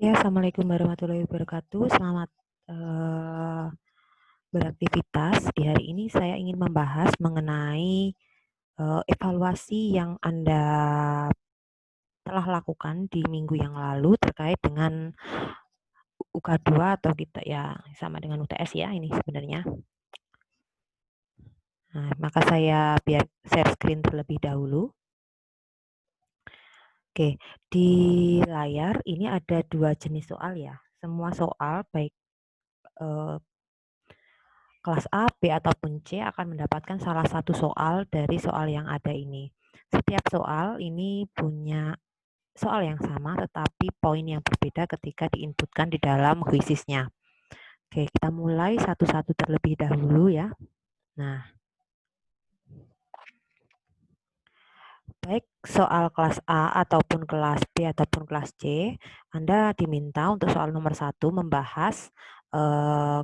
Ya, Assalamualaikum warahmatullahi wabarakatuh. Selamat eh, beraktivitas. Di hari ini saya ingin membahas mengenai evaluasi yang Anda telah lakukan di minggu yang lalu terkait dengan UK2 atau kita ya sama dengan UTS ya ini sebenarnya. Nah, maka saya biar share screen terlebih dahulu. Oke, di layar ini ada dua jenis soal ya. Semua soal baik eh, kelas A, B, ataupun C akan mendapatkan salah satu soal dari soal yang ada ini. Setiap soal ini punya soal yang sama tetapi poin yang berbeda ketika diinputkan di dalam quizisnya. Oke, kita mulai satu-satu terlebih dahulu ya. Nah, baik soal kelas A ataupun kelas B ataupun kelas C, Anda diminta untuk soal nomor 1 membahas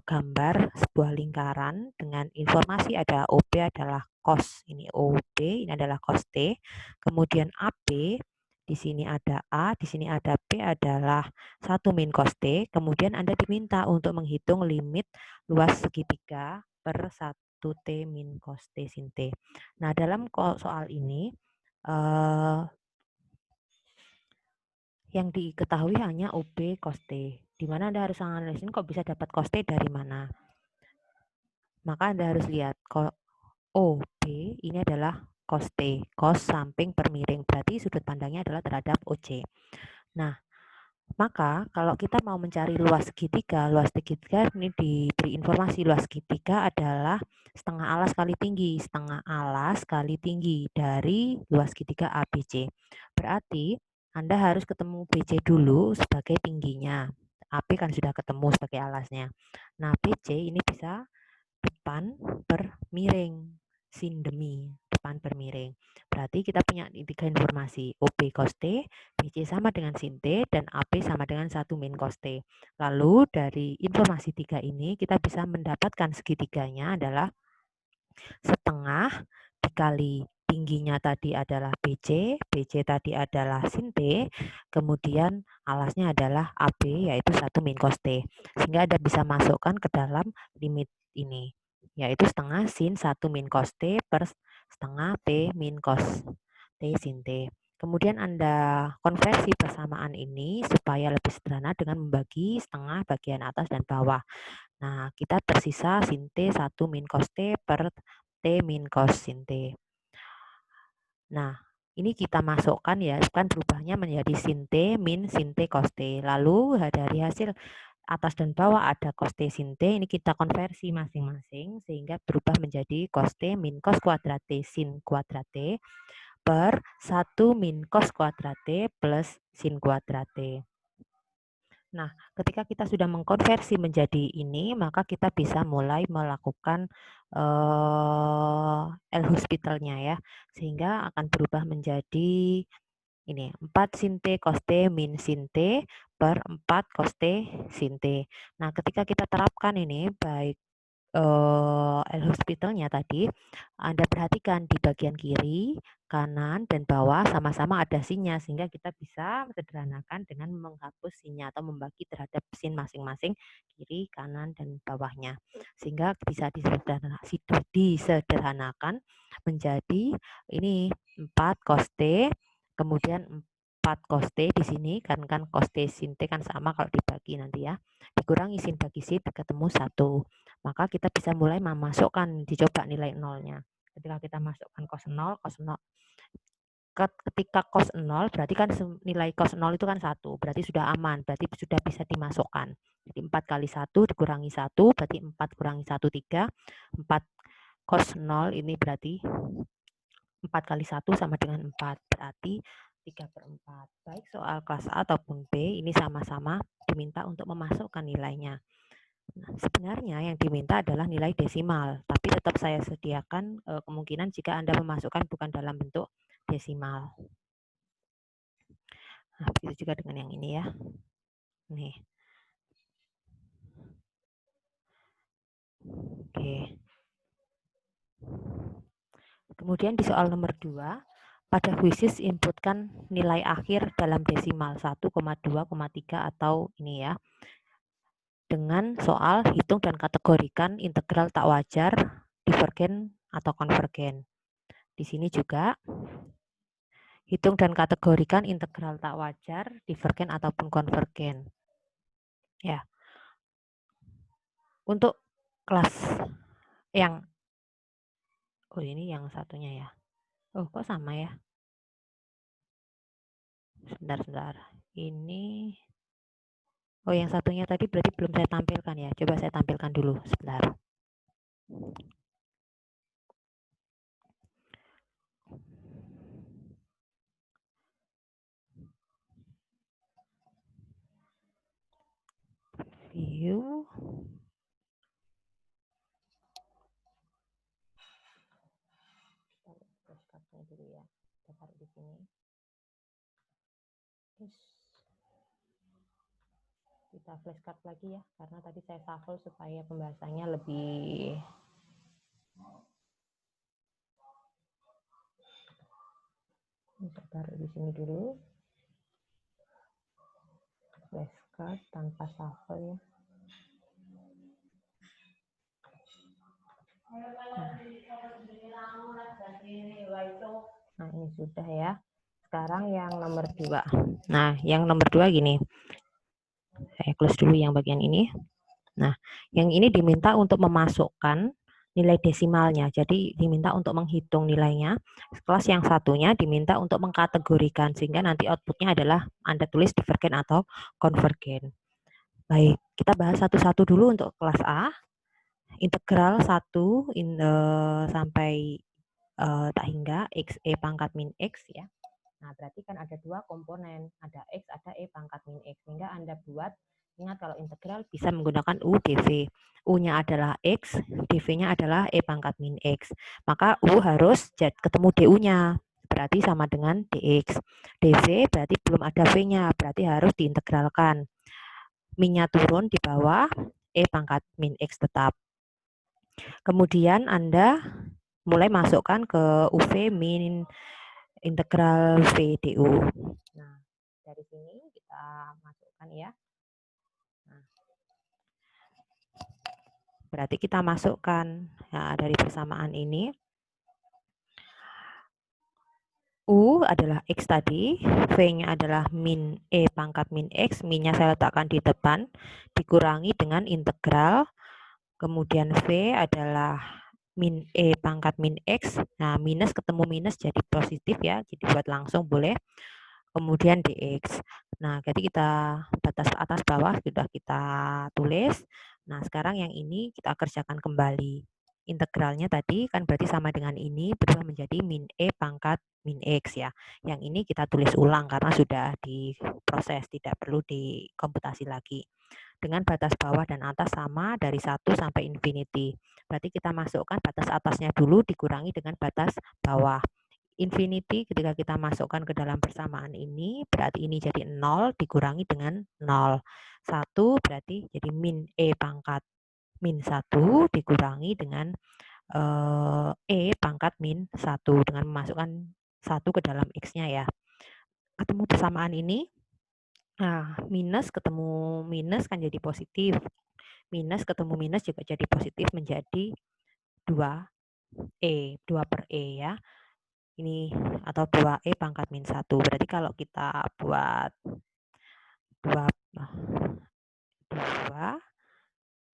gambar sebuah lingkaran dengan informasi ada OB adalah cos, ini OB, ini adalah cos T, kemudian AB, di sini ada A, di sini ada B adalah 1 min cos T, kemudian Anda diminta untuk menghitung limit luas segitiga per 1 T min cos T sin T. Nah, dalam soal ini, yang diketahui hanya OB cos T, di mana Anda harus analisis kok bisa dapat cos T dari mana. Maka Anda harus lihat OB ini adalah cos T, cos samping per miring, berarti sudut pandangnya adalah terhadap OC. Nah, maka kalau kita mau mencari luas segitiga ini diberi informasi luas segitiga adalah setengah alas kali tinggi, setengah alas kali tinggi dari luas segitiga ABC. Berarti Anda harus ketemu BC dulu sebagai tingginya. AB kan sudah ketemu sebagai alasnya. Nah, BC ini bisa depan per miring, sin demi, depan per miring. Berarti kita punya tiga informasi, OB cos T, BC sama dengan sin T, dan AB sama dengan 1 min cos T. Lalu dari informasi tiga ini kita bisa mendapatkan segitiganya adalah setengah dikali tingginya tadi adalah BC, BC tadi adalah sin T, kemudian alasnya adalah AB yaitu 1 min cos T. Sehingga Anda bisa masukkan ke dalam limit ini, yaitu setengah sin 1 min cos T per setengah T min cos T sin T. Kemudian Anda konversi persamaan ini supaya lebih sederhana dengan membagi setengah bagian atas dan bawah. Nah, kita tersisa sin T 1 min cos T per T min cos sin T. Nah, ini kita masukkan ya, kan berubahnya menjadi sin T min sin T cos T. Lalu dari hasil atas dan bawah ada cos T sin T, ini kita konversi masing-masing sehingga berubah menjadi cos T min cos kuadrat T sin kuadrat T per 1 min cos kuadrat T plus sin kuadrat T. Nah, ketika kita sudah mengkonversi menjadi ini, maka kita bisa mulai melakukan L-hospitalnya ya, sehingga akan berubah menjadi ini 4 sin T cos T min sin T per 4 cos T sin T. Nah, ketika kita terapkan ini baik L-hospitalnya tadi, Anda perhatikan di bagian kiri, kanan, dan bawah sama-sama ada sinnya, sehingga kita bisa sederhanakan dengan menghapus sinnya atau membagi terhadap sin masing-masing kiri, kanan, dan bawahnya. Sehingga bisa disederhanakan menjadi ini 4 cos T, kemudian 4 cos T di sini, kan cos T sin T kan sama kalau dibagi nanti ya. Dikurangi sin bagi sin ketemu 1. Maka kita bisa mulai memasukkan, dicoba nilai nolnya. Ketika kita masukkan cos 0, ketika cos 0 berarti kan nilai cos 0 itu kan 1, berarti sudah aman, berarti sudah bisa dimasukkan. Jadi 4 kali 1 dikurangi 1, berarti 4 kurangi 1, 3. 4 cos 0 ini berarti 4 kali 1 sama dengan 4, berarti 3/4. Baik soal kelas A ataupun B, ini sama-sama diminta untuk memasukkan nilainya. Nah, sebenarnya yang diminta adalah nilai desimal, tapi tetap saya sediakan kemungkinan jika Anda memasukkan bukan dalam bentuk desimal. Nah, begitu juga dengan yang ini ya. Nih. Oke. Kemudian di soal nomor 2, pada which inputkan nilai akhir dalam desimal 1,2,3 atau ini ya. Dengan soal hitung dan kategorikan integral tak wajar, divergen atau konvergen. Di sini juga hitung dan kategorikan integral tak wajar, divergen ataupun konvergen. Ya. Untuk kelas yang ini yang satunya ya. Kok sama ya? Sebentar. Ini yang satunya tadi berarti belum saya tampilkan ya. Coba saya tampilkan dulu sebentar. View. Dulu ya. Kita taruh di sini. Terus kita flashcard lagi ya, karena tadi saya shuffle supaya pembahasannya lebih taruh di sini dulu. Flashcard tanpa shuffle ya. Nah, ini sudah ya. Sekarang yang nomor 2. Nah, yang nomor 2 gini. Saya close dulu yang bagian ini. Nah, yang ini diminta untuk memasukkan nilai desimalnya. Jadi diminta untuk menghitung nilainya. Kelas yang satunya diminta untuk mengkategorikan sehingga nanti outputnya adalah Anda tulis divergen atau konvergen. Baik, kita bahas satu-satu dulu untuk kelas A. Integral 1 sampai tak hingga x e pangkat min x ya. Nah, berarti kan ada dua komponen, ada x, ada e pangkat min x. Sehingga Anda buat, ingat kalau integral bisa menggunakan u dv. U-nya adalah x, dv-nya adalah e pangkat min x. Maka u harus ketemu du-nya, berarti sama dengan dx. dv berarti belum ada v-nya, berarti harus diintegralkan. Min-nya turun di bawah, e pangkat min x tetap. Kemudian Anda mulai masukkan ke UV min integral V du. Nah, dari sini kita masukkan ya. Nah, berarti kita masukkan ya, dari persamaan ini. U adalah X tadi, V-nya adalah min E pangkat min X, min-nya saya letakkan di depan, dikurangi dengan integral, kemudian V adalah min E pangkat min X, nah minus ketemu minus jadi positif ya, jadi buat langsung boleh, kemudian dx. Nah, jadi kita batas atas bawah sudah kita tulis. Nah, sekarang yang ini kita kerjakan kembali. Integralnya tadi kan berarti sama dengan ini, berubah menjadi min E pangkat min X ya. Yang ini kita tulis ulang karena sudah diproses, tidak perlu dikomputasi lagi. Dengan batas bawah dan atas sama dari 1 sampai infinity. Berarti kita masukkan batas atasnya dulu dikurangi dengan batas bawah. Infinity ketika kita masukkan ke dalam persamaan ini, berarti ini jadi 0 dikurangi dengan 0. 1 berarti jadi min E pangkat min 1 dikurangi dengan E pangkat min 1 dengan memasukkan 1 ke dalam X-nya ya. Ketemu persamaan ini, nah minus ketemu minus kan jadi positif. Minus ketemu minus juga jadi positif menjadi 2E, 2 per E ya. Ini atau 2E pangkat min 1. Berarti kalau kita buat 2,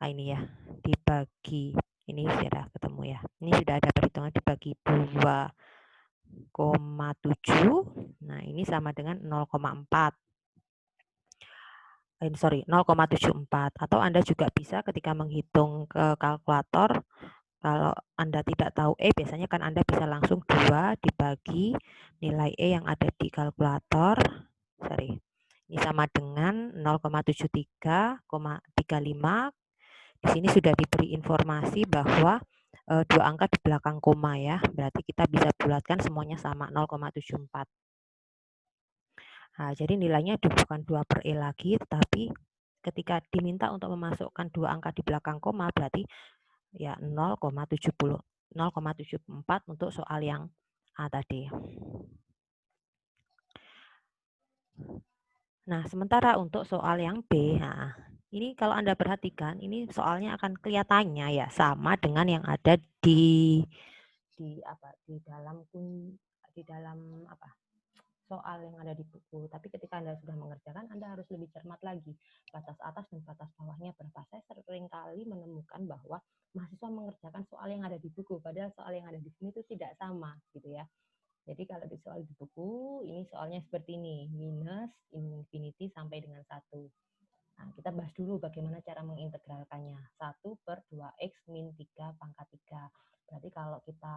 nah ini ya, dibagi, ini sudah ketemu ya. Ini sudah ada perhitungan dibagi 2,7. Nah, ini sama dengan 0,4. 0,74. Atau Anda juga bisa ketika menghitung ke kalkulator, kalau Anda tidak tahu E, biasanya kan Anda bisa langsung 2 dibagi nilai E yang ada di kalkulator. Ini sama dengan 0,73,35. Di sini sudah diberi informasi bahwa 2 angka di belakang koma ya. Berarti kita bisa bulatkan semuanya sama 0,74. Nah, jadi nilainya bukan 2 per E lagi, tetapi ketika diminta untuk memasukkan 2 angka di belakang koma, berarti ya 0,74 untuk soal yang A tadi. Nah, sementara untuk soal yang B, nah, ini kalau Anda perhatikan, ini soalnya akan kelihatannya ya sama dengan yang ada di dalam apa soal yang ada di buku. Tapi ketika Anda sudah mengerjakan, Anda harus lebih cermat lagi. Batas atas dan batas bawahnya berapa. Saya sering kali menemukan bahwa mahasiswa mengerjakan soal yang ada di buku, padahal soal yang ada di sini itu tidak sama, gitu ya. Jadi kalau di soal di buku, ini soalnya seperti ini, minus infinity sampai dengan 1. Nah, kita bahas dulu bagaimana cara mengintegralkannya. 1 per 2x min 3 pangkat 3. Berarti kalau kita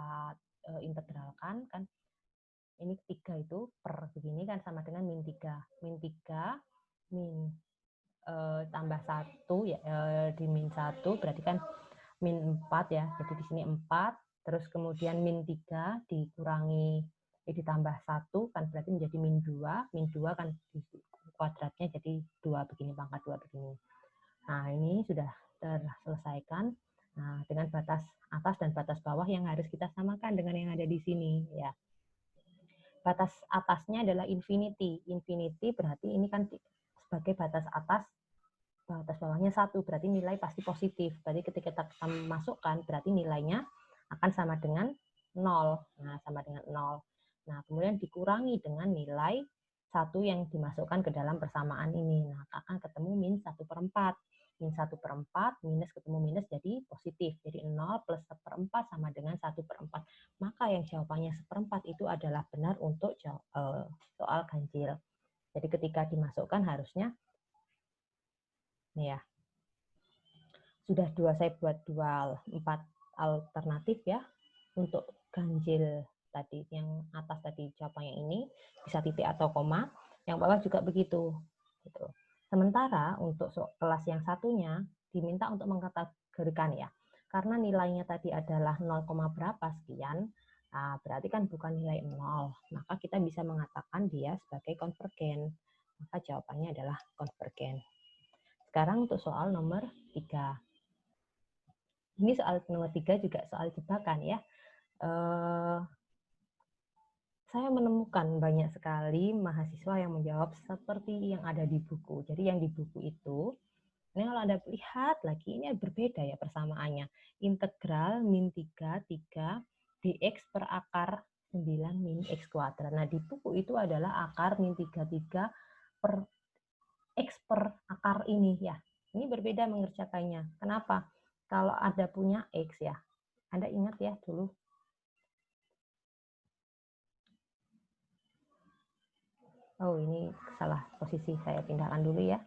integralkan, kan ini 3 itu per begini kan sama dengan min 3. Min 3 min tambah 1 ya, di min 1 berarti kan min 4 ya. Jadi di sini 4, terus kemudian min 3 dikurangi ditambah 1 kan berarti menjadi min 2. Min 2 kan di kuadratnya jadi 2 begini, pangkat 2 begini. Nah, ini sudah terselesaikan. Nah, dengan batas atas dan batas bawah yang harus kita samakan dengan yang ada di sini ya. Batas atasnya adalah infinity. Infinity berarti ini kan sebagai batas atas, batas bawahnya 1, berarti nilai pasti positif. Berarti ketika kita masukkan, berarti nilainya akan sama dengan 0. Nah, sama dengan 0. Nah, kemudian dikurangi dengan nilai 1 yang dimasukkan ke dalam persamaan ini. Nah, akan ketemu min 1/4. Min 1/4 minus ketemu minus jadi positif. Jadi 0 plus 1/4 sama dengan 1/4. Maka yang jawabannya 1/4 itu adalah benar untuk soal ganjil. Jadi ketika dimasukkan harusnya nih ya. Sudah saya buat 4 alternatif ya untuk ganjil tadi. Yang atas tadi jawabannya ini bisa titik atau koma, yang bawah juga begitu. Gitu. Sementara untuk kelas yang satunya diminta untuk mengkategorikan ya. Karena nilainya tadi adalah 0, berapa sekian, nah, berarti kan bukan nilai 0. Maka kita bisa mengatakan dia sebagai konvergen. Maka jawabannya adalah konvergen. Sekarang untuk soal nomor 3. Ini soal nomor 3 juga soal jebakan ya. Saya menemukan banyak sekali mahasiswa yang menjawab seperti yang ada di buku. Jadi yang di buku itu, ini kalau Anda lihat lagi, ini berbeda ya persamaannya. Integral min 3 dx per akar 9 min x kuadrat. Nah, di buku itu adalah akar min 3 per x per akar ini ya. Ini berbeda mengerjakannya. Kenapa? Kalau Anda punya x ya, Anda ingat ya dulu. Oh, ini salah posisi, saya pindahkan dulu ya.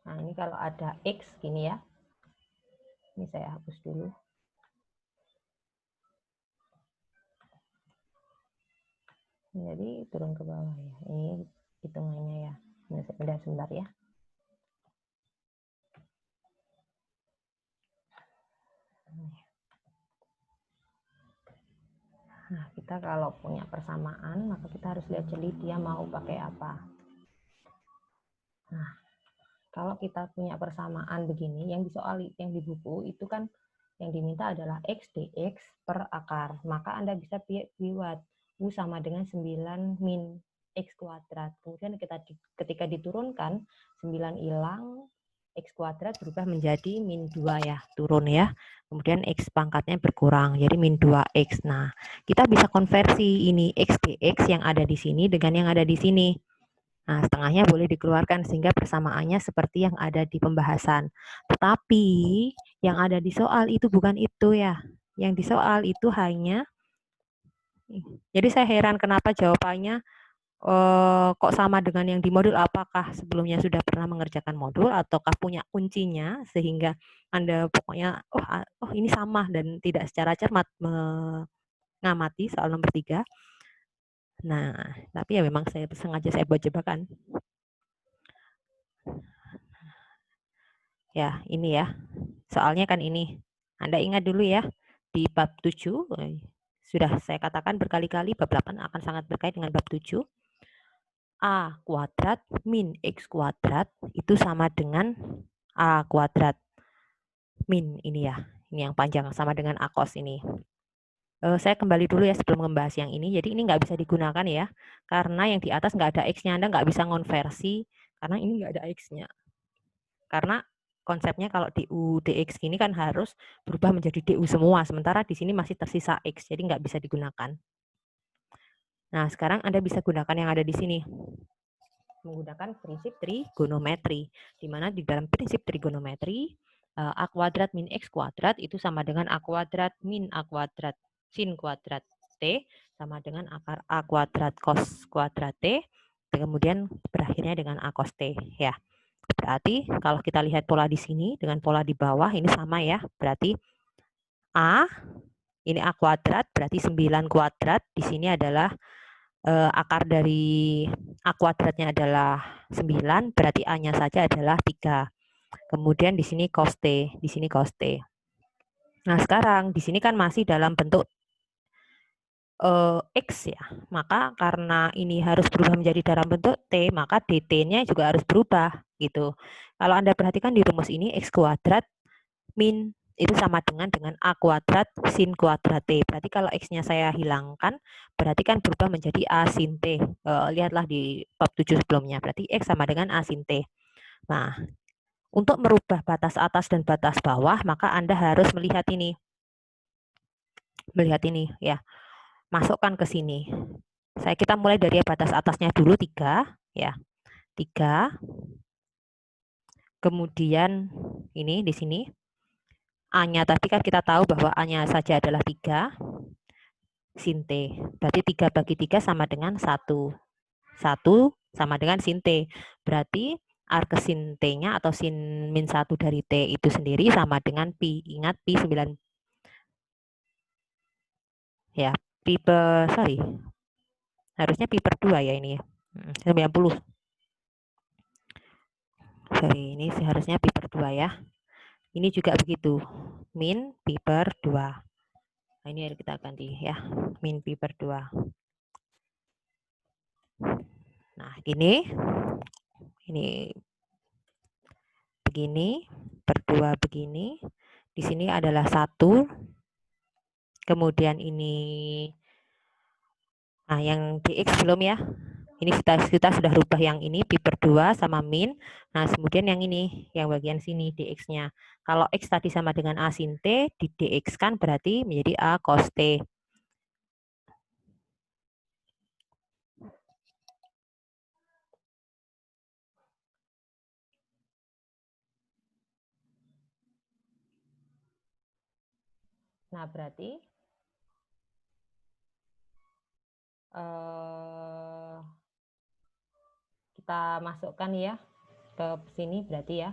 Nah, ini kalau ada X gini ya. Ini saya hapus dulu. Jadi turun ke bawah ya. Ini hitungannya ya. Ini saya pindah sebentar ya. Nah, kita kalau punya persamaan, maka kita harus lihat jeli dia mau pakai apa. Nah, kalau kita punya persamaan begini, yang disoali, yang di buku itu kan yang diminta adalah X dx per akar. Maka Anda bisa buat U sama dengan 9 min X kuadrat. Kemudian ketika diturunkan, 9 hilang, X kuadrat berubah menjadi min 2 ya, turun ya. Kemudian X pangkatnya berkurang, jadi min 2X. Nah, kita bisa konversi ini X dx yang ada di sini dengan yang ada di sini. Nah, setengahnya boleh dikeluarkan sehingga persamaannya seperti yang ada di pembahasan. Tetapi yang ada di soal itu bukan itu ya. Yang di soal itu hanya, jadi saya heran kenapa jawabannya kok sama dengan yang di modul. Apakah sebelumnya sudah pernah mengerjakan modul ataukah punya kuncinya sehingga Anda pokoknya oh ini sama dan tidak secara cermat mengamati soal nomor 3. Nah, tapi ya memang saya sengaja saya buat jebakan. Ya, ini ya. Soalnya kan ini. Anda ingat dulu ya, di bab 7, sudah saya katakan berkali-kali, bab 8 akan sangat berkait dengan bab 7. A kuadrat min X kuadrat itu sama dengan A kuadrat min ini ya. Ini yang panjang, sama dengan A cos ini. Saya kembali dulu ya sebelum membahas yang ini. Jadi ini nggak bisa digunakan ya, karena yang di atas nggak ada X-nya. Anda nggak bisa ngonversi, karena ini nggak ada X-nya. Karena konsepnya kalau DU DX ini kan harus berubah menjadi DU semua, sementara di sini masih tersisa X, jadi nggak bisa digunakan. Nah, sekarang Anda bisa gunakan yang ada di sini. Menggunakan prinsip trigonometri, di mana di dalam prinsip trigonometri, A kuadrat min X kuadrat itu sama dengan A kuadrat min A kuadrat sin kuadrat T, sama dengan akar A kuadrat cos kuadrat T, kemudian berakhirnya dengan A cos T. Ya. Berarti kalau kita lihat pola di sini dengan pola di bawah, ini sama ya. Berarti A, ini A kuadrat, berarti 9 kuadrat. Di sini adalah akar dari A kuadratnya adalah 9, berarti A-nya saja adalah 3. Kemudian di sini cos T, di sini cos T. Nah, sekarang di sini kan masih dalam bentuk X ya. Maka karena ini harus berubah menjadi dalam bentuk T, maka dt-nya juga harus berubah gitu. Kalau Anda perhatikan di rumus ini X kuadrat min itu sama dengan A kuadrat sin kuadrat T. Berarti kalau X-nya saya hilangkan, berarti kan berubah menjadi A sin T. Lihatlah di bab 7 sebelumnya. Berarti X sama dengan A sin T. Nah, untuk merubah batas atas dan batas bawah, maka Anda harus melihat ini. Melihat ini ya. Masukkan ke sini. Kita mulai dari batas atasnya dulu 3 ya. 3. Kemudian ini di sini A-nya tadi kan kita tahu bahwa A-nya saja adalah 3 sin T. Berarti 3 bagi 3 sama dengan 1. 1 sama dengan sin T. Berarti arc sin T-nya atau sin min 1 dari T itu sendiri sama dengan pi. Ingat pi 9. Ya, pi per, sorry. Harusnya pi per 2 ya ini. 90. Sorry, ini seharusnya pi per 2 ya. Ini juga begitu. Min pi per 2. Nah, ini harus kita ganti ya. Min pi per 2. Nah, ini begini, per 2 begini. Di sini adalah 1. Kemudian ini, nah yang dx belum ya. Ini kita sudah rubah yang ini, pi per 2 sama min. Nah, kemudian yang ini, yang bagian sini, dx-nya. Kalau x tadi sama dengan A sin T, di dx kan berarti menjadi A cos T. Nah, berarti kita masukkan ya ke sini berarti ya.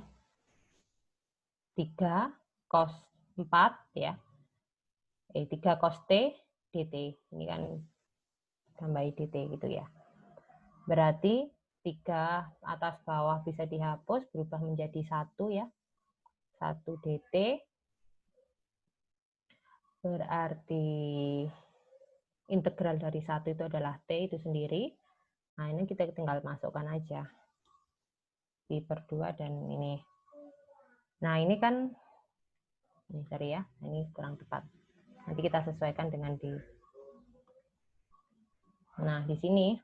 3 cos 4 ya. 3 cos T dt. Ini kan tambahi dt gitu ya. Berarti 3 atas bawah bisa dihapus, berubah menjadi 1 ya. 1 dt. Berarti integral dari 1 itu adalah T itu sendiri. Nah, ini kita tinggal masukkan aja. Pi per 2 dan ini. Nah, ini kan, ini sorry ya, ini kurang tepat. Nanti kita sesuaikan dengan di. Nah, di sini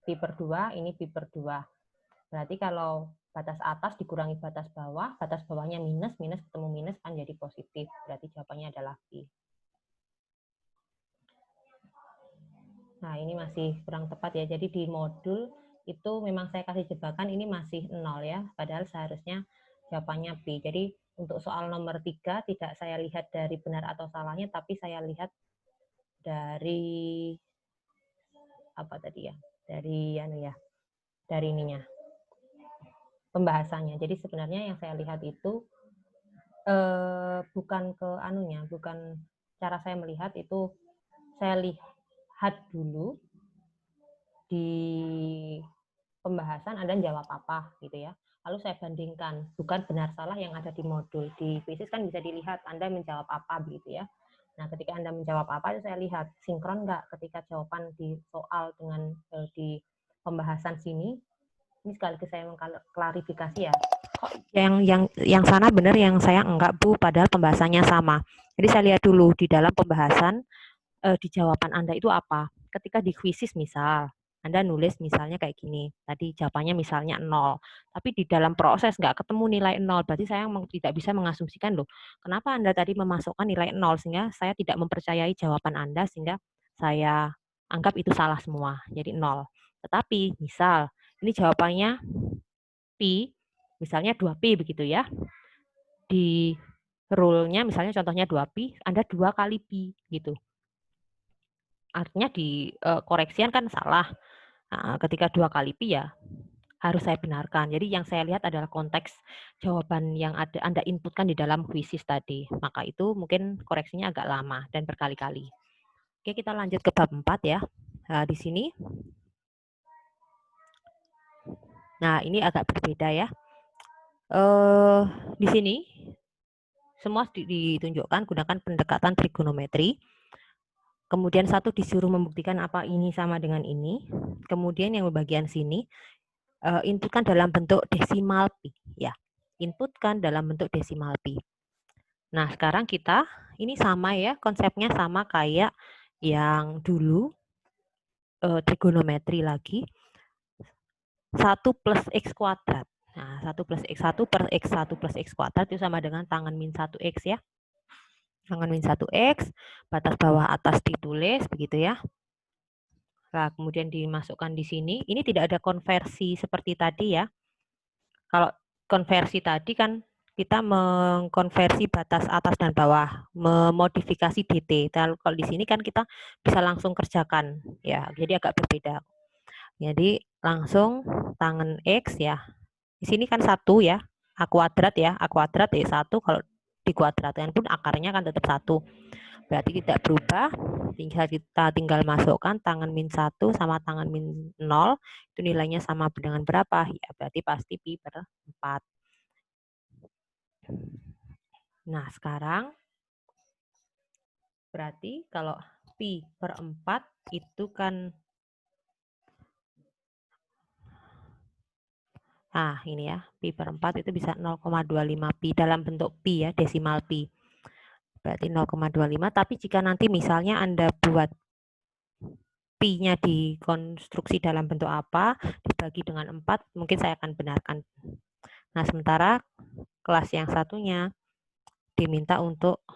pi per 2, ini pi per 2. Berarti kalau batas atas dikurangi batas bawahnya minus, minus ketemu minus kan jadi positif. Berarti jawabannya adalah pi. Nah, ini masih kurang tepat ya. Jadi di modul itu memang saya kasih jebakan ini masih 0 ya. Padahal seharusnya jawabannya pi. Jadi untuk soal nomor 3 tidak saya lihat dari benar atau salahnya, tapi saya lihat dari apa tadi ya? Dari ininya. Pembahasannya. Jadi sebenarnya yang saya lihat itu bukan ke anunya, bukan cara saya melihat itu, saya lihat dulu di pembahasan Anda jawab apa gitu ya. Lalu saya bandingkan, bukan benar salah yang ada di modul. Di fisis kan bisa dilihat Anda menjawab apa begitu ya. Nah, ketika Anda menjawab apa, itu saya lihat sinkron nggak ketika jawaban di soal dengan di pembahasan sini. Ini sekaligus saya mengklarifikasi ya. Yang sana benar, yang saya enggak Bu, padahal pembahasannya sama. Jadi saya lihat dulu di dalam pembahasan di jawaban Anda itu apa. Ketika di kuisis misal, Anda nulis misalnya kayak gini, tadi jawabannya misalnya 0, tapi di dalam proses nggak ketemu nilai 0, berarti saya tidak bisa mengasumsikan loh, kenapa Anda tadi memasukkan nilai 0, sehingga saya tidak mempercayai jawaban Anda, sehingga saya anggap itu salah semua, jadi 0. Tetapi misal, ini jawabannya pi, misalnya 2pi begitu ya, di rule-nya misalnya contohnya 2pi, Anda 2 kali pi gitu. Artinya di koreksian kan salah. Nah, ketika 2 kali pi ya harus saya benarkan. Jadi yang saya lihat adalah konteks jawaban yang ada Anda inputkan di dalam kuisis tadi. Maka itu mungkin koreksinya agak lama dan berkali-kali. Oke, kita lanjut ke bab 4 ya. Nah, di sini. Nah, ini agak berbeda ya. Di sini semua ditunjukkan gunakan pendekatan trigonometri. Kemudian satu disuruh membuktikan apa ini sama dengan ini. Kemudian yang bagian sini inputkan dalam bentuk desimal pi ya. Inputkan dalam bentuk desimal pi. Nah, sekarang kita ini sama ya, konsepnya sama kayak yang dulu trigonometri lagi. 1 plus x kuadrat. Nah, 1 plus x1 per x1 plus x kuadrat itu sama dengan tangan min 1x ya. Tangan min 1x, batas bawah atas ditulis begitu ya. Nah, kemudian dimasukkan di sini. Ini tidak ada konversi seperti tadi ya. Kalau konversi tadi kan kita mengkonversi batas atas dan bawah, memodifikasi dt. Kalau di sini kan kita bisa langsung kerjakan ya. Jadi agak berbeda. Jadi langsung tangan x ya. Di sini kan 1 ya. A kuadrat ya. A kuadrat ya 1, kalau dikuadratkan pun akarnya kan tetap 1. Berarti tidak berubah, kita tinggal masukkan tangan min 1 sama tangan min 0, itu nilainya sama dengan berapa? Ya berarti pasti pi per 4. Nah sekarang, berarti kalau pi per 4 itu kan, nah ini ya, pi per 4 itu bisa 0,25 pi dalam bentuk pi ya, desimal pi. Berarti 0,25, tapi jika nanti misalnya Anda buat pi-nya dikonstruksi dalam bentuk apa, dibagi dengan 4, mungkin saya akan benarkan. Nah, sementara kelas yang satunya diminta untuk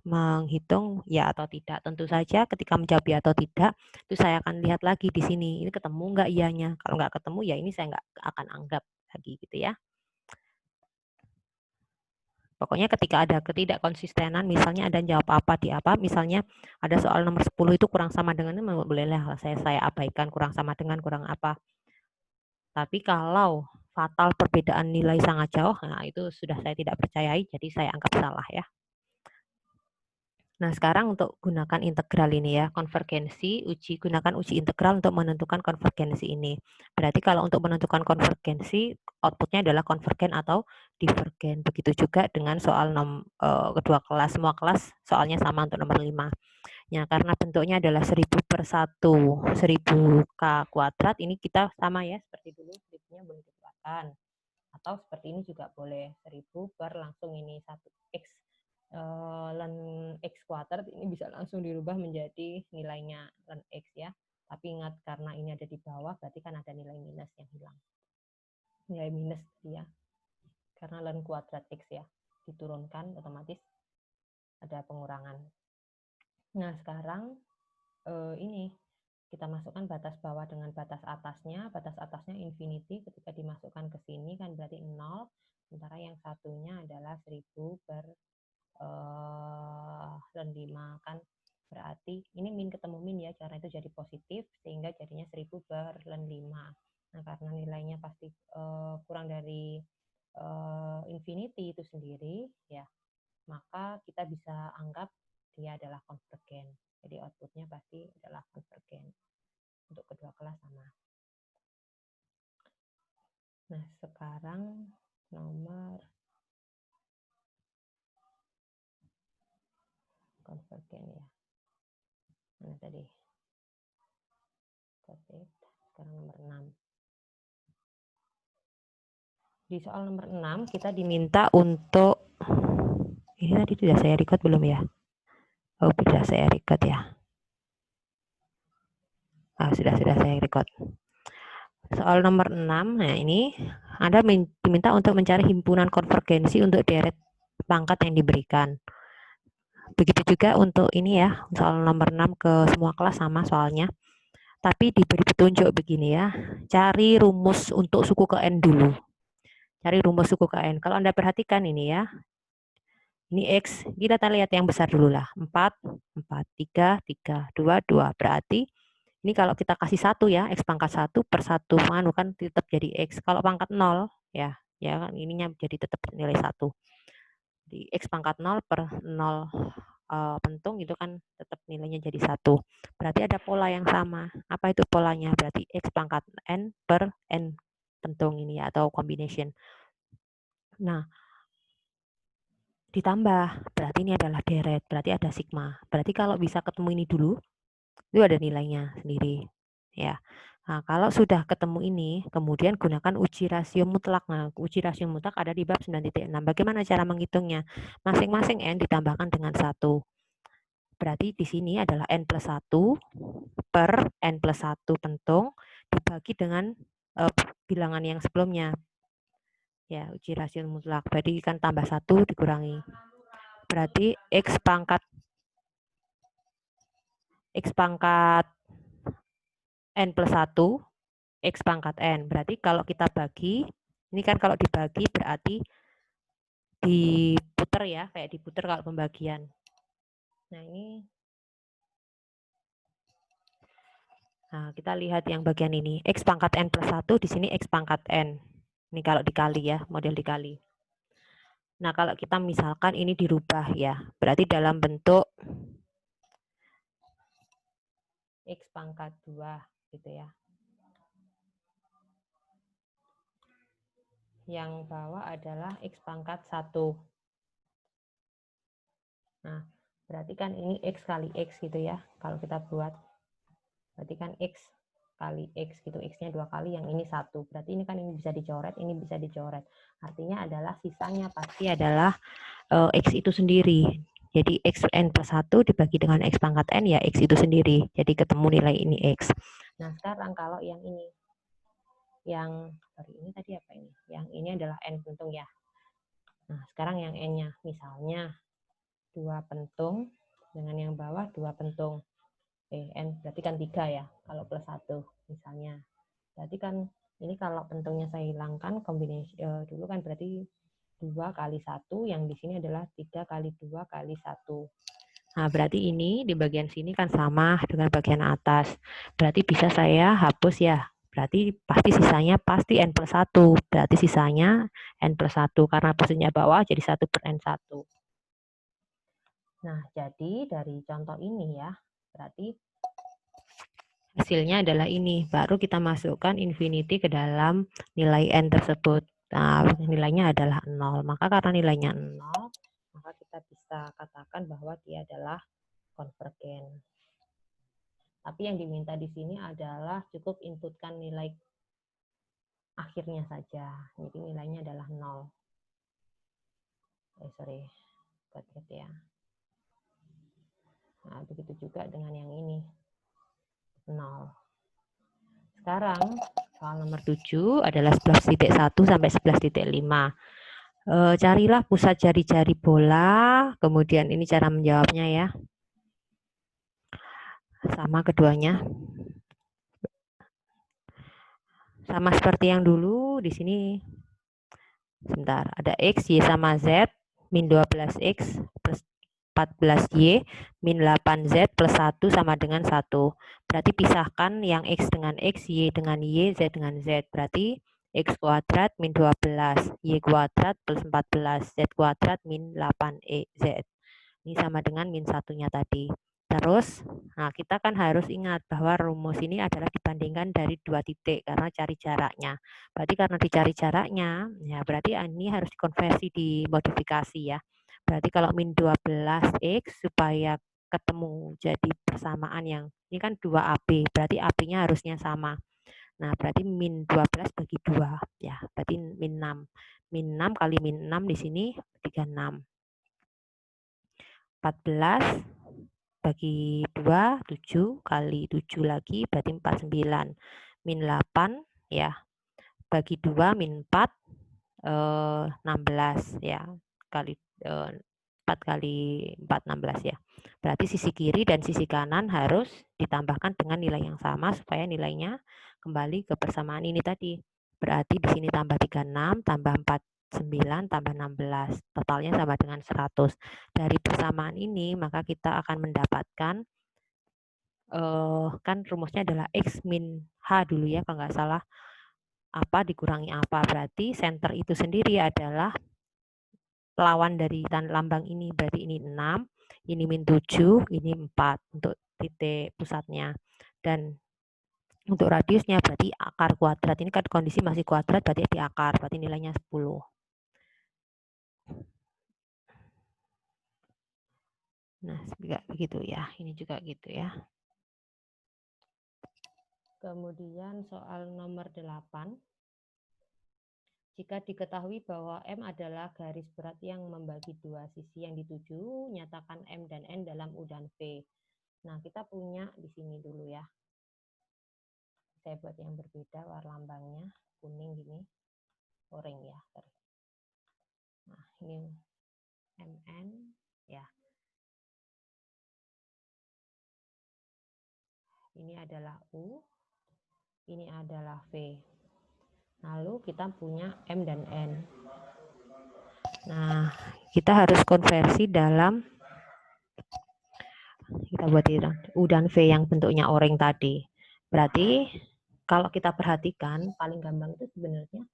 menghitung ya atau tidak. Tentu saja ketika menjawab ya atau tidak, itu saya akan lihat lagi di sini. Ini ketemu nggak iyanya? Kalau nggak ketemu, ya ini saya nggak akan anggap lagi gitu ya. Pokoknya ketika ada ketidakkonsistenan, misalnya Anda jawab apa di apa, misalnya ada soal nomor 10 itu kurang sama dengan ini, bolehlah saya abaikan kurang sama dengan kurang apa. Tapi kalau fatal perbedaan nilai sangat jauh, nah itu sudah saya tidak percayai, jadi saya anggap salah ya. Nah, sekarang untuk gunakan integral ini ya, konvergensi, gunakan uji integral untuk menentukan konvergensi ini. Berarti kalau untuk menentukan konvergensi, outputnya adalah konvergen atau divergen. Begitu juga dengan soal kedua kelas, semua kelas soalnya sama untuk nomor 5. Ya, karena bentuknya adalah 1000 per 1, 1000 K kuadrat, ini kita sama ya, seperti dulu, 1000-nya boleh dikeluarkan. Atau seperti ini juga boleh, 1000 per langsung ini 1X ln X kuadrat, ini bisa langsung dirubah menjadi nilainya ln X ya. Tapi ingat, karena ini ada di bawah, berarti kan ada nilai minus yang hilang. Nilai minus ya, karena ln kuadrat X ya, diturunkan otomatis ada pengurangan. Nah, sekarang ini kita masukkan batas bawah dengan batas atasnya infinity, ketika dimasukkan ke sini kan berarti 0, sementara yang satunya adalah 1000 per ln 5 kan, berarti ini min ketemu min ya, karena itu jadi positif sehingga jadinya 1000 per ln 5. Nah, karena nilainya pasti kurang dari infinity itu sendiri ya, maka kita bisa anggap dia adalah konvergen. Jadi outputnya pasti adalah konvergen. Untuk kedua kelas sama. Nah, sekarang nomor konvergen ya. Mana tadi? Sekarang nomor 6. Di soal nomor 6 kita diminta untuk, ini tadi sudah saya record belum ya? Oh, sudah saya record ya. Sudah saya record. Soal nomor 6, nah ini Anda diminta untuk mencari himpunan konvergensi untuk deret pangkat yang diberikan. Begitu juga untuk ini ya, soal nomor 6 ke semua kelas sama soalnya. Tapi diberi petunjuk begini ya, cari rumus untuk suku ke N dulu. Cari rumus suku ke N. Kalau Anda perhatikan ini ya, ini X, kita lihat yang besar dulu lah. 4, 3, 2. Berarti ini kalau kita kasih 1 ya, X pangkat 1 per 1 anu kan tetap jadi X. Kalau pangkat 0 ya kan ininya jadi tetap nilai 1. Di X pangkat 0 per 0 pentung itu kan tetap nilainya jadi 1. Berarti ada pola yang sama. Apa itu polanya? Berarti X pangkat N per N pentung ini ya, atau combination. Nah, ditambah, berarti ini adalah deret, berarti ada sigma. Berarti kalau bisa ketemu ini dulu, itu ada nilainya sendiri. Ya. Nah, kalau sudah ketemu ini, kemudian gunakan uji rasio mutlak. Nah, uji rasio mutlak ada di bab 9.6. Bagaimana cara menghitungnya? Masing-masing N ditambahkan dengan 1. Berarti di sini adalah N plus 1 per N plus 1 pentung dibagi dengan bilangan yang sebelumnya. Ya, uji rasio mutlak. Berarti kan tambah 1 dikurangi. Berarti X pangkat N plus 1, X pangkat N. Berarti kalau kita bagi, ini kan kalau dibagi berarti diputer ya, kayak diputer kalau pembagian. Nah ini, kita lihat yang bagian ini. X pangkat N plus 1, di sini X pangkat N. Ini kalau dikali ya, model dikali. Nah kalau kita misalkan ini dirubah ya, berarti dalam bentuk X pangkat 2 gitu ya. Yang bawah adalah X pangkat 1. Nah, berarti kan ini X kali X gitu ya, kalau kita buat. Berarti kan X kali X gitu, X-nya 2 kali, yang ini 1. Berarti ini kan ini bisa dicoret, ini bisa dicoret. Artinya adalah sisanya pasti adalah X itu sendiri. Jadi X N plus 1 dibagi dengan X pangkat N ya X itu sendiri. Jadi ketemu nilai ini X. Nah sekarang kalau yang ini, ini tadi apa ini? Yang ini adalah N pentung ya. Nah sekarang yang N-nya, misalnya 2 pentung dengan yang bawah 2 pentung. N berarti kan 3 ya, kalau plus 1 misalnya. Berarti kan ini kalau pentungnya saya hilangkan, kombinasi dulu kan berarti 2 kali 1, yang di sini adalah 3 kali 2 kali 1. Nah, berarti ini di bagian sini kan sama dengan bagian atas. Berarti bisa saya hapus ya. Berarti pasti sisanya pasti N plus 1. Berarti sisanya N plus 1. Karena posisinya bawah jadi 1 per N1. Nah, jadi dari contoh ini ya, berarti hasilnya adalah ini. Baru kita masukkan infinity ke dalam nilai N tersebut. Nah, nilainya adalah 0. Maka karena nilainya 0, maka kita bisa katakan bahwa dia adalah konvergen. Tapi yang diminta di sini adalah cukup inputkan nilai akhirnya saja. Jadi nilainya adalah 0. Kode ya. Nah, begitu juga dengan yang ini. 0. Sekarang soal nomor 7 adalah 11.1 sampai 11.5. Carilah pusat jari-jari bola, kemudian ini cara menjawabnya ya. Sama keduanya. Sama seperti yang dulu, di sini sebentar, ada X, Y sama Z, min 12X plus 14Y, min 8Z plus 1 sama dengan 1. Berarti pisahkan yang X dengan X, Y dengan Y, Z dengan Z. Berarti X kuadrat min 12, Y kuadrat plus 14, Z kuadrat min 8Z. Ini sama dengan min 1-nya tadi. Terus, nah kita kan harus ingat bahwa rumus ini adalah dibandingkan dari 2 titik karena cari jaraknya. Berarti karena dicari jaraknya, ya berarti ini harus dikonversi, dimodifikasi ya. Berarti kalau min 12X supaya ketemu jadi persamaan yang, ini kan 2AB, berarti AB-nya harusnya sama. Nah, berarti min 12 bagi 2, ya, berarti min 6. Min 6 kali min 6 di sini 36. 14 bagi 2, 7 kali 7 lagi berarti 49. Min 8 ya. Bagi 2 min 4 16 ya. Kali 4 kali 4 16 ya. Berarti sisi kiri dan sisi kanan harus ditambahkan dengan nilai yang sama supaya nilainya kembali ke persamaan ini tadi. Berarti di sini tambah 36 tambah 49 tambah 16. Totalnya sama dengan 100. Dari persamaan ini maka kita akan mendapatkan kan rumusnya adalah X min H dulu ya kalau nggak salah. Apa dikurangi apa. Berarti center itu sendiri adalah lawan dari lambang ini. Berarti ini 6, ini min 7, ini 4 untuk titik pusatnya. Dan untuk radiusnya berarti akar kuadrat. Ini kan kondisi masih kuadrat berarti di akar. Berarti nilainya 10. Nah, begitu ya. Ini juga gitu ya. Kemudian soal nomor 8. Jika diketahui bahwa M adalah garis berat yang membagi dua sisi yang dituju, nyatakan M dan N dalam U dan V. Nah, kita punya di sini dulu ya. Saya buat yang berbeda warna lambangnya, kuning gini, oranye ya. Nah, ini MN ya. Ini adalah U, ini adalah V. Lalu kita punya M dan N. Nah, kita harus konversi dalam, kita buat U dan V yang bentuknya oranye tadi. Berarti kalau kita perhatikan paling gampang itu sebenarnya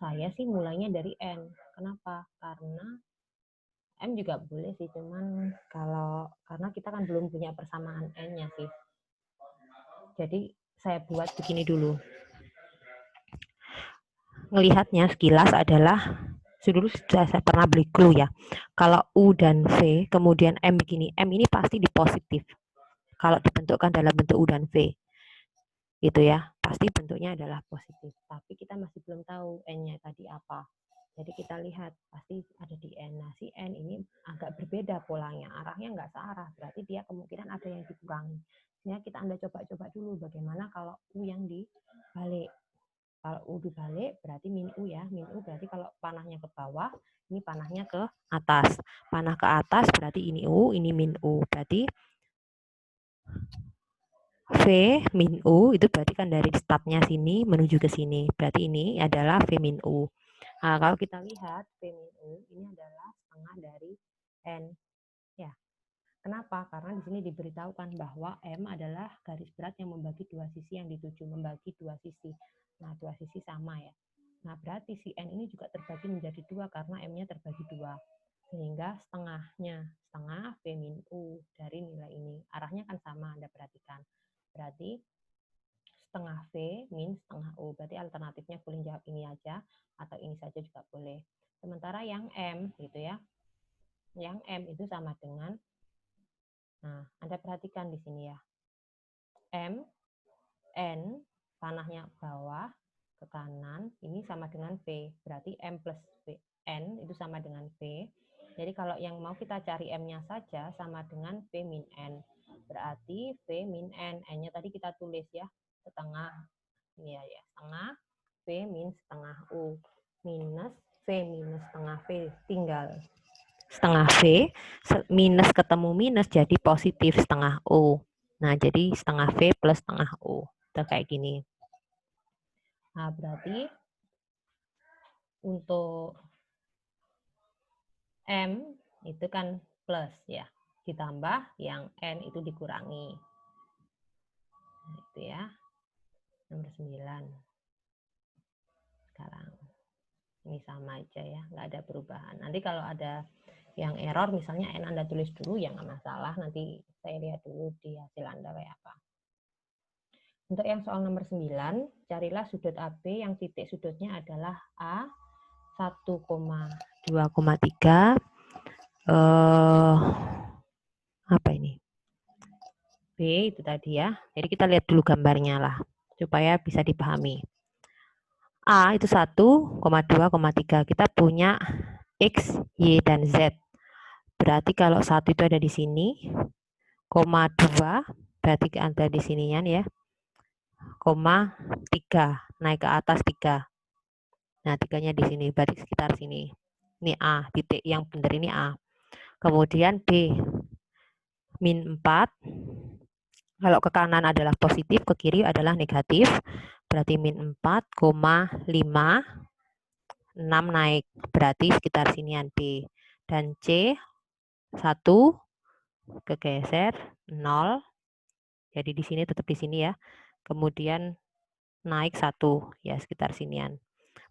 saya sih mulainya dari N. Kenapa? Karena M juga boleh sih, cuman karena kita kan belum punya persamaan N-nya sih. Jadi saya buat begini dulu. Ngelihatnya sekilas adalah dulu saya pernah beli clue ya. Kalau U dan V, kemudian M begini, M ini pasti di positif. Kalau dibentukkan dalam bentuk U dan V. Gitu ya, pasti bentuknya adalah positif. Tapi kita masih belum tahu N-nya tadi apa. Jadi kita lihat, pasti ada di N. Nah, si N ini agak berbeda polanya, arahnya nggak searah. Berarti dia kemungkinan ada yang dikurangi. Sehingga kita Anda coba-coba dulu bagaimana kalau U yang dibalik. Kalau U dibalik berarti min U ya. Min U berarti kalau panahnya ke bawah, ini panahnya ke atas. Panah ke atas berarti ini U, ini min U. Berarti V min U itu berarti kan dari startnya sini menuju ke sini. Berarti ini adalah V min U. Nah, kalau kita lihat V min U ini adalah setengah dari N. Ya. Kenapa? Karena di sini diberitahukan bahwa M adalah garis berat yang membagi dua sisi yang dituju, membagi dua sisi. Nah, dua sisi sama ya. Nah, berarti si N ini juga terbagi menjadi dua karena M-nya terbagi dua. Sehingga setengahnya, setengah V min U dari nilai ini. Arahnya kan sama, Anda perhatikan. Berarti setengah V min setengah U. Berarti alternatifnya boleh jawab ini aja atau ini saja juga boleh. Sementara yang M gitu ya. Yang M itu sama dengan, nah, Anda perhatikan di sini ya. M, N, panahnya bawah ke kanan, ini sama dengan V. Berarti M plus V, N itu sama dengan V. Jadi kalau yang mau kita cari M-nya saja sama dengan V min N. Berarti V min N. N-nya tadi kita tulis ya, setengah. Ini ya, setengah V min setengah U. Minus V minus setengah V. Tinggal setengah V minus ketemu minus jadi positif setengah U. Nah, jadi setengah V plus setengah U. Itu kayak gini. Nah, berarti untuk M itu kan plus ya. Ditambah yang N itu dikurangi. Nah, itu ya. Nomor 9. Sekarang ini sama aja ya, nggak ada perubahan. Nanti kalau ada yang error misalnya N Anda tulis dulu ya nggak masalah, nanti saya lihat dulu di hasil Anda kayak apa. Untuk yang soal nomor 9, carilah sudut AB yang titik sudutnya adalah A 1,2,3 apa ini? B itu tadi ya. Jadi kita lihat dulu gambarnya lah supaya bisa dipahami. A itu 1,2,3. Kita punya X, Y, dan Z. Berarti kalau 1 itu ada di sini, koma 2, berarti Anda di sininya ya, koma 3, naik ke atas 3. Nah, 3-nya di sini, berarti sekitar sini. Ini A, titik yang benar ini A. Kemudian B, min 4. Kalau ke kanan adalah positif, ke kiri adalah negatif. Berarti min 4,5, 6 naik. Berarti sekitar sinian B. Dan C, 1, kegeser, 0. Jadi di sini tetap di sini ya. Kemudian naik 1, ya sekitar sinian.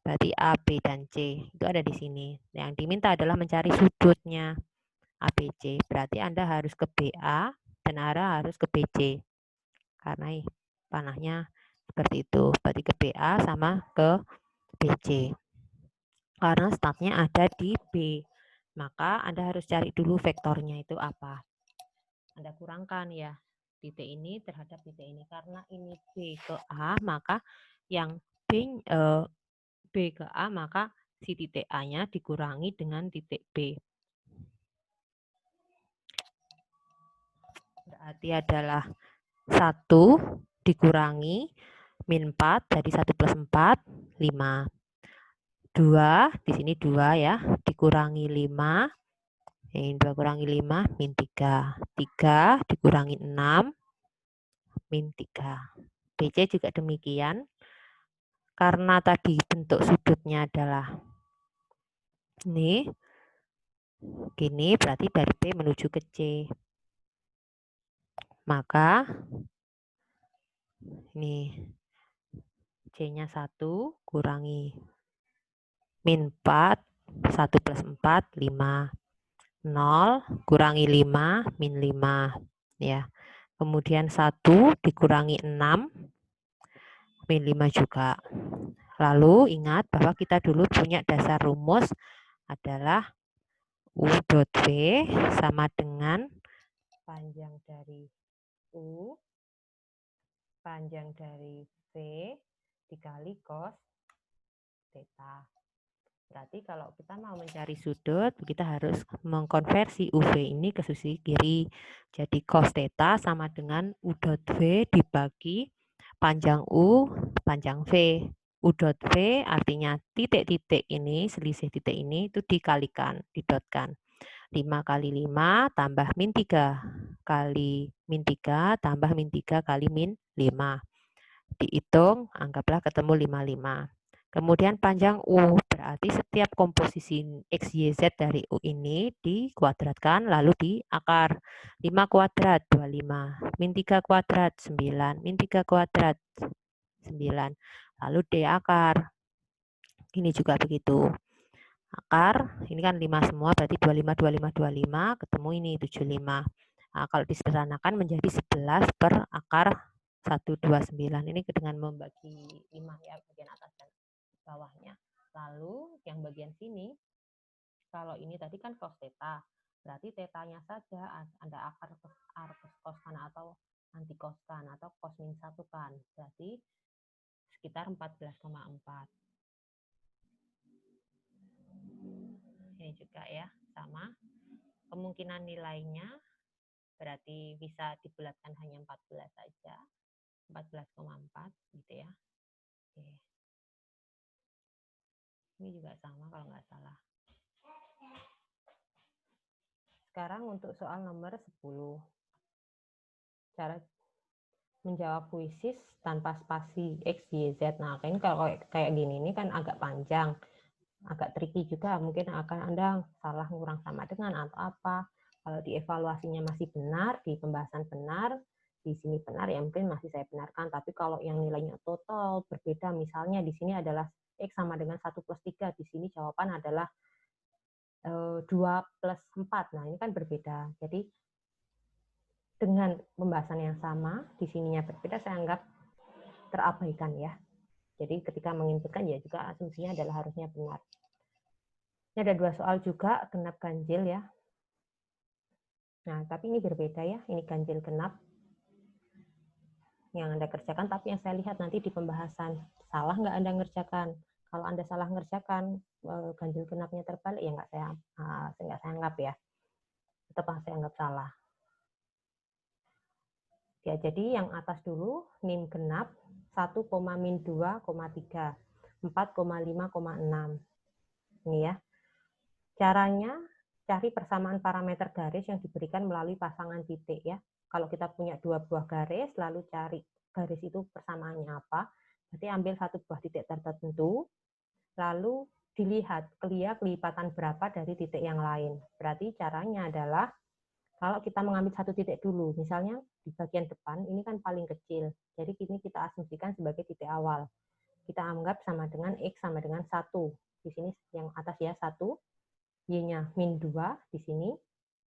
Berarti A, B, dan C itu ada di sini. Yang diminta adalah mencari sudutnya ABC. Berarti Anda harus ke BA dan Anda harus ke BC. Karena panahnya seperti itu. Berarti ke BA sama ke BC. Karena startnya ada di B. Maka Anda harus cari dulu vektornya itu apa. Anda kurangkan ya titik ini terhadap titik ini. Karena ini B ke A, maka yang B ke A, maka si titik A-nya dikurangi dengan titik B. Berarti adalah 1 dikurangi min 4, jadi 1 plus 4, 5. 2, di sini 2 ya, dikurangi 5, ini 2 kurangi 5, min 3. 3 dikurangi 6, min 3. BC juga demikian. Karena tadi bentuk sudutnya adalah ini, gini, berarti dari B menuju ke C. Maka ini C-nya 1 kurangi min 4, 1 plus 4, 5. 0 kurangi 5, min 5. Ya. Kemudian 1 dikurangi 6, min 5 juga. Lalu ingat bahwa kita dulu punya dasar rumus adalah U dot V sama dengan panjang dari U, panjang dari V dikali cos theta. Berarti kalau kita mau mencari sudut, kita harus mengkonversi UV ini ke sisi kiri. Jadi cos theta sama dengan U dot V dibagi panjang U, panjang V. U dot V artinya titik-titik ini, selisih titik ini itu dikalikan, didotkan. 5 kali 5 tambah min 3 kali min 3 tambah min 3 kali min 5. Dihitung, anggaplah ketemu 55. Kemudian panjang U, berarti setiap komposisi X, Y, Z dari U ini dikuadratkan lalu diakar. 5 kuadrat, 25. Min 3 kuadrat, 9. Min 3 kuadrat, 9. Lalu diakar. Ini juga begitu. Akar, ini kan 5 semua, berarti 25, 25, 25, ketemu ini 75. Nah, kalau disederhanakan menjadi 11 per akar 129. Ini dengan membagi 5 ya, bagian atas dan bawahnya. Lalu yang bagian sini, kalau ini tadi kan cos theta, berarti tetanya saja ada akar cos kan atau anti cos kan atau cos min 1 kan. Berarti sekitar 14,4. Ini juga ya, sama. Kemungkinan nilainya berarti bisa dibulatkan hanya 14 saja. 14,4 gitu ya. Oke. Ini juga sama kalau nggak salah. Sekarang untuk soal nomor 10. Cara menjawab kuisis tanpa spasi X, Y, Z. Nah, ini kalau kayak gini ini kan agak panjang. Agak tricky juga, mungkin akan Anda salah ngurang sama dengan atau apa. Kalau di evaluasinya masih benar, di pembahasan benar, di sini benar, ya mungkin masih saya benarkan. Tapi kalau yang nilainya total berbeda, misalnya di sini adalah X sama dengan 1 plus 3, di sini jawaban adalah 2 plus 4. Nah, ini kan berbeda. Jadi, dengan pembahasan yang sama, di sininya berbeda, saya anggap terabaikan ya. Jadi ketika menginputkan ya juga asumsinya adalah harusnya benar. Ini ada 2 soal juga, genap ganjil ya. Nah, tapi ini berbeda ya, ini ganjil genap yang Anda kerjakan, tapi yang saya lihat nanti di pembahasan, salah nggak Anda ngerjakan? Kalau Anda salah ngerjakan, ganjil genapnya terbalik, ya nggak saya anggap ya. Tetap saya anggap salah. Ya, jadi yang atas dulu NIM genap 1,-2,3 4,5,6. Ini ya. Caranya cari persamaan parameter garis yang diberikan melalui pasangan titik ya. Kalau kita punya dua buah garis, lalu cari garis itu persamaannya apa. Berarti ambil satu buah titik tertentu, lalu dilihat kelipatan berapa dari titik yang lain. Berarti caranya adalah kalau kita mengambil satu titik dulu, misalnya di bagian depan, ini kan paling kecil. Jadi ini kita asumsikan sebagai titik awal. Kita anggap sama dengan X sama dengan 1. Di sini yang atas ya 1, Y-nya -2, di sini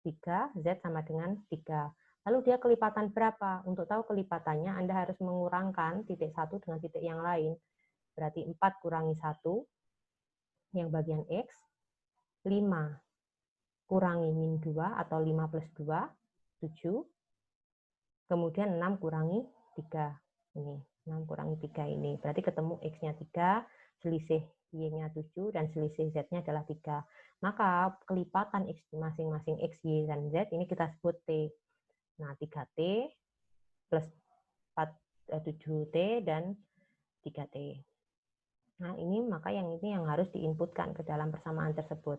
3, Z sama dengan 3. Lalu dia kelipatan berapa? Untuk tahu kelipatannya, Anda harus mengurangkan titik 1 dengan titik yang lain. Berarti 4 kurangi 1, yang bagian X, 5 kurangi -2 atau 5 plus 2, 7. Kemudian 6 kurangi 3. Ini, 6 kurangi 3 ini. Berarti ketemu X-nya 3, selisih Y-nya 7, dan selisih Z-nya adalah 3. Maka kelipatan X masing-masing X, Y, dan Z ini kita sebut T. Nah, 3T plus 7T dan 3T. Nah, maka yang ini yang harus diinputkan ke dalam persamaan tersebut.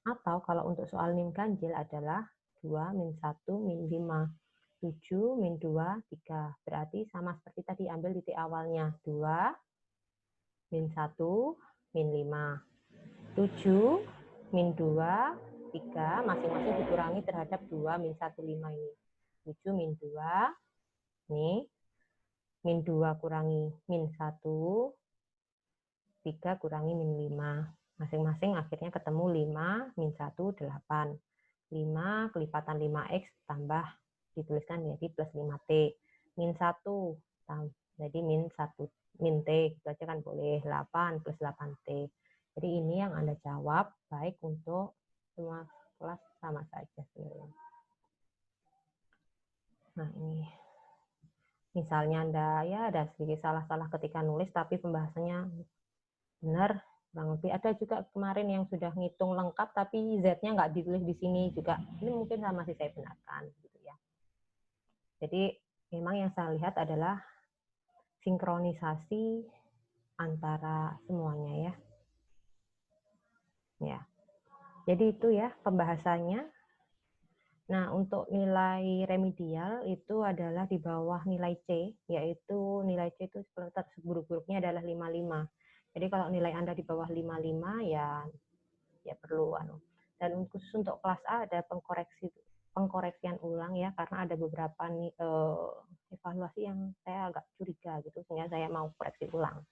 Atau kalau untuk soal NIM ganjil adalah 2, -1, -5. 7, -2, 3. Berarti sama seperti tadi, ambil titik awalnya. 2, -1, -5. 7, -2, 3. Masing-masing dikurangi terhadap 2, -1, 5 ini. 7, -2. Nih. -2 kurangi -1. 3 kurangi -5. Masing-masing akhirnya ketemu 5, -1, 8. 5 kelipatan 5X tambah dituliskan jadi plus 5T. -1 jadi -T. Itu aja kan boleh. 8 plus 8T. Jadi ini yang Anda jawab, baik untuk semua kelas sama saja sebenarnya. Nah, ini. Misalnya Anda ya ada sedikit salah-salah ketika nulis, tapi pembahasannya benar. Kurang lebih ada juga kemarin yang sudah ngitung lengkap tapi Z-nya nggak ditulis di sini juga. Ini mungkin masih saya benarkan gitu ya. Jadi memang yang saya lihat adalah sinkronisasi antara semuanya ya. Ya. Jadi itu ya pembahasannya. Nah, untuk nilai remedial itu adalah di bawah nilai C, yaitu nilai C itu seburuk-buruknya adalah 55. Jadi kalau nilai Anda di bawah 55 ya perlu Dan khusus untuk kelas A ada pengkoreksian ulang ya, karena ada beberapa evaluasi yang saya agak curiga gitu, sehingga saya mau koreksi ulang.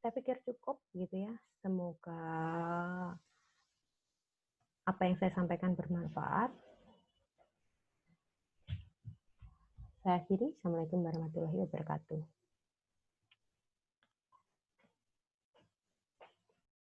Saya pikir cukup gitu ya. Semoga apa yang saya sampaikan bermanfaat. Saya akhiri. Assalamualaikum warahmatullahi wabarakatuh.